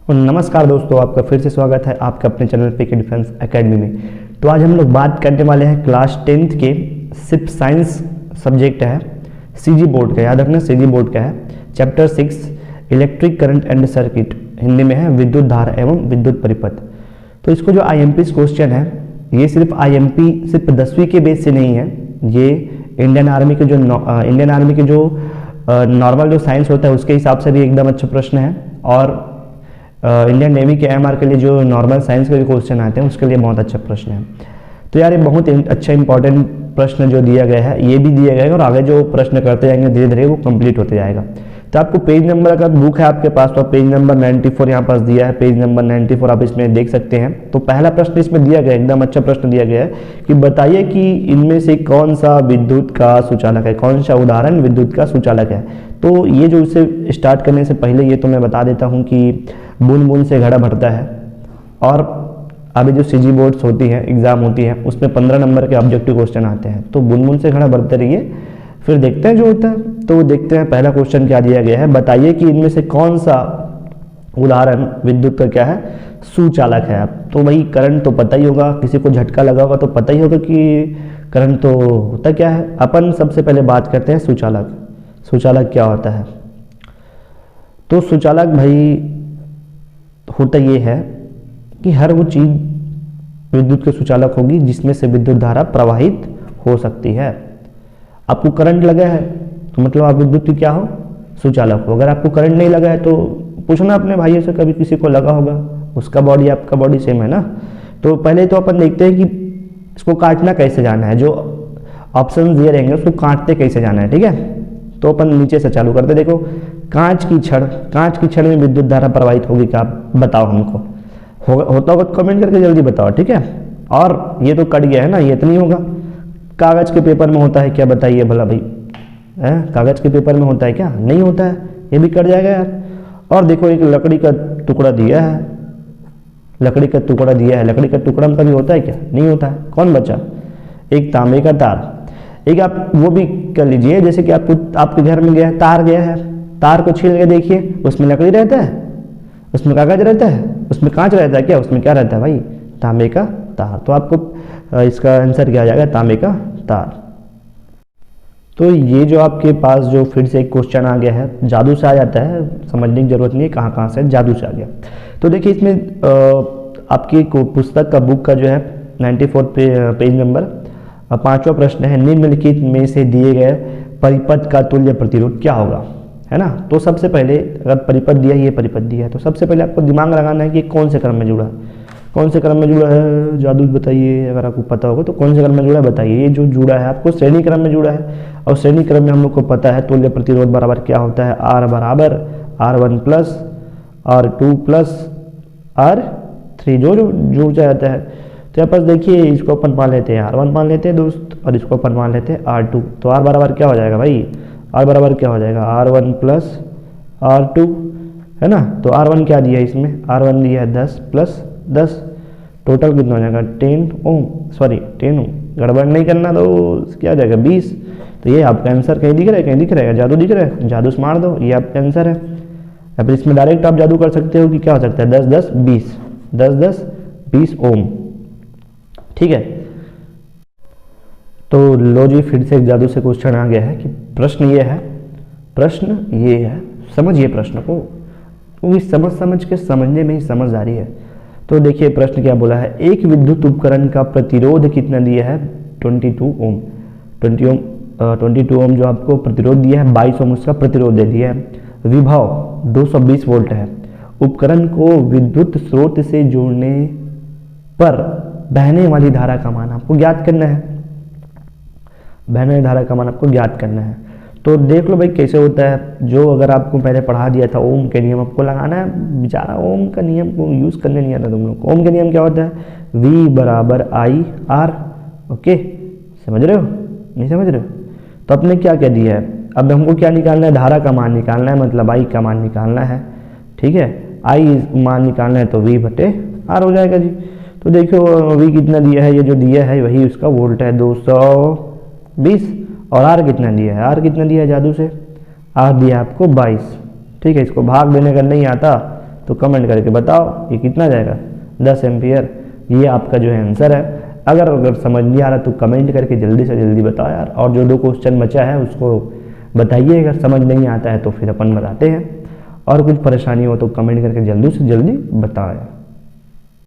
और नमस्कार दोस्तों, आपका फिर से स्वागत है आपके अपने चैनल पीके डिफेंस एकेडमी में। तो आज हम लोग बात करने वाले हैं क्लास 10th के सिर्फ साइंस सब्जेक्ट है, सीजी बोर्ड का। याद रखना सीजी बोर्ड का है। Chapter 6 electric current and circuit, Hindi में है विद्युत धारा एवं विद्युत परिपथ। तो इसको जो आईएमपी क्वेश्चन है, ये सिर्फ आईएमपी सिर्फ 10वीं के बेस से नहीं है, ये इंडियन आर्मी के जो नॉर्मल जो साइंस होता है उसके हिसाब से भी एकदम अच्छा प्रश्न है। और इंडियन नेवी के एमआर के लिए जो नॉर्मल साइंस के जो क्वेश्चन आते हैं उसके लिए बहुत अच्छा प्रश्न है। तो यार ये बहुत अच्छा इंपॉर्टेंट प्रश्न जो दिया गया है, ये भी दिया गया है और आगे जो प्रश्न करते जाएंगे धीरे धीरे वो कंप्लीट होते जाएगा। तो आपको पेज नंबर, अगर बुक है आपके पास तो पेज नंबर 94 यहाँ पास दिया है, पेज नंबर 94 आप इसमें देख सकते हैं। तो पहला प्रश्न इसमें दिया गया है, एकदम अच्छा प्रश्न दिया गया है कि बताइए कि इनमें से कौन सा विद्युत का सुचालक है, कौन सा उदाहरण विद्युत का सुचालक है। तो ये जो इसे स्टार्ट करने से पहले ये तो मैं बता देता हूँ कि बूंद बूंद से घड़ा भरता है। और अभी जो सीजी बोर्ड्स होती है, एग्जाम होती है, उसमें 15 नंबर के ऑब्जेक्टिव क्वेश्चन आते हैं। तो बूंद बूंद से घड़ा भरते रहिए, फिर देखते हैं जो होता है। तो देखते हैं पहला क्वेश्चन क्या दिया गया है। बताइए कि इनमें से कौन सा उदाहरण विद्युत का क्या है, सुचालक है। अब तो भाई करंट तो पता ही होगा, किसी को झटका लगा होगा तो पता ही होगा कि करंट तो होता क्या है। अपन सबसे पहले बात करते हैं सुचालक। सुचालक क्या होता है? तो सुचालक भाई होता ये है कि हर वो चीज विद्युत के सुचालक होगी जिसमें से विद्युत धारा प्रवाहित हो सकती है। आपको करंट लगा है तो मतलब आप विद्युत की क्या हो, सुचालक हो। अगर आपको करंट नहीं लगा है तो पूछना अपने भाइयों से, कभी किसी को लगा होगा, उसका बॉडी आपका बॉडी सेम है ना। तो पहले तो अपन देखते हैं कि इसको काटना कैसे जाना है, जो ऑप्शन दिए रहेंगे उसको काटते कैसे जाना है, ठीक है। तो अपन नीचे से चालू करते। देखो कांच की छड़ में विद्युत धारा प्रवाहित होगी क्या, आप बताओ हमको। होता होगा तो कमेंट करके जल्दी बताओ, ठीक है। और ये तो कट गया है ना, ये तो नहीं होगा। कागज के पेपर में होता है क्या, बताइए भला भाई, कागज के पेपर में होता है क्या? नहीं होता है, ये भी कट जाएगा यार। और देखो एक लकड़ी का टुकड़ा दिया है, लकड़ी का टुकड़ा में कभी होता है क्या? नहीं होता है। कौन बचा? एक तांबे का तार। एक आप वो भी कर लीजिए, जैसे कि आपके घर में गया तार गया है, तार को छील के देखिए, उसमें लकड़ी रहता है, उसमें कागज रहता है, उसमें कांच रहता है क्या? उसमें क्या रहता है भाई? तांबे का तार। तो आपको इसका आंसर क्या आ जाएगा? तांबे का तार। तो ये जो आपके पास जो फिर से एक क्वेश्चन आ गया है, जादू से आ जाता है, समझने की जरूरत नहीं है कहाँ से जादू से आ गया। तो देखिए इसमें आपकी पुस्तक का बुक का जो है 94 पेज नंबर 5वां प्रश्न है, निम्नलिखित में से दिए गए परिपथ का तुल्य प्रतिरोध क्या होगा, है ना। तो सबसे पहले अगर परिपथ दिया, ये परिपथ दिया है, तो सबसे पहले आपको दिमाग लगाना है कि कौन से क्रम में जुड़ा है। कौन से क्रम में जुड़ा है जादू बताइए, अगर आपको पता होगा तो कौन से क्रम में जुड़ा है बताइए। ये जो जुड़ा है आपको श्रेणी क्रम में जुड़ा है, और श्रेणी क्रम में हम लोग को पता है तुल्य प्रतिरोध बराबर क्या होता है, R बराबर R1 plus R2 plus R3 जो जुड़ जाता है। तो यहाँ पर देखिए इसको अपन मान लेते हैं R1 मान लेते हैं दोस्त, और इसको अपन मान लेते हैं R2। तो R बराबर क्या हो जाएगा भाई? R बराबर क्या हो जाएगा? R1 प्लस R2, है ना। तो R1 क्या दिया है इसमें? R1 दिया है 10 प्लस 10, टोटल कितना हो जाएगा? 10 ओम, गड़बड़ नहीं करना, तो क्या हो जाएगा? 20। तो ये आपका आंसर कहीं दिख रहा है, कहीं दिख रहा है जादू दिख रहा है, जादू से मार दो, ये आपका आंसर है। या फिर इसमें डायरेक्ट आप जादू कर सकते हो कि क्या हो सकता है? 10 10 20, 10 10 20 ओम, ठीक है। तो लो जी, फिर से एक जादू से क्वेश्चन आ गया है कि प्रश्न ये है, समझिए प्रश्न को, क्योंकि समझ के समझने में ही समझदारी है। तो देखिए प्रश्न क्या बोला है, एक विद्युत उपकरण का प्रतिरोध कितना दिया है? 22 ओम। 22 ओम जो आपको प्रतिरोध दिया है, 22 ओम उसका प्रतिरोध दे दिया है। विभव 220 वोल्ट है। उपकरण को विद्युत स्रोत से जोड़ने पर बहने वाली धारा का मान आपको ज्ञात करना है। बहने वाली धारा का मान आपको ज्ञात करना है। तो देख लो भाई कैसे होता है, जो अगर आपको पहले पढ़ा दिया था ओम के नियम आपको लगाना है। बेचारा ओम का नियम को यूज करने नहीं आता तुम लोग को। ओम के नियम क्या होता है? V बराबर I R। ओके, समझ रहे हो? नहीं समझ रहे हो? तो आपने क्या क्या दिया है, अब हमको क्या निकालना है? धारा का मान निकालना है, मतलब I का मान निकालना है, ठीक है। I मान निकालना है तो V बटे R हो जाएगा जी। तो देखो V कितना दिया है, ये जो दिया है वही उसका वोल्ट है 220, और R कितना दिया है? R कितना दिया है जादू से? R दिया आपको 22, ठीक है। इसको भाग देने का नहीं आता तो कमेंट करके बताओ ये कितना जाएगा, 10 एम्पियर। ये आपका जो है आंसर है। अगर समझ नहीं आ रहा तो कमेंट करके जल्दी से जल्दी बताओ यार, और जो 2 क्वेश्चन बचा है उसको बताइए। अगर समझ नहीं आता है तो फिर अपन बताते हैं, और कुछ परेशानी हो तो कमेंट करके जल्दी से जल्दी बताओ यार।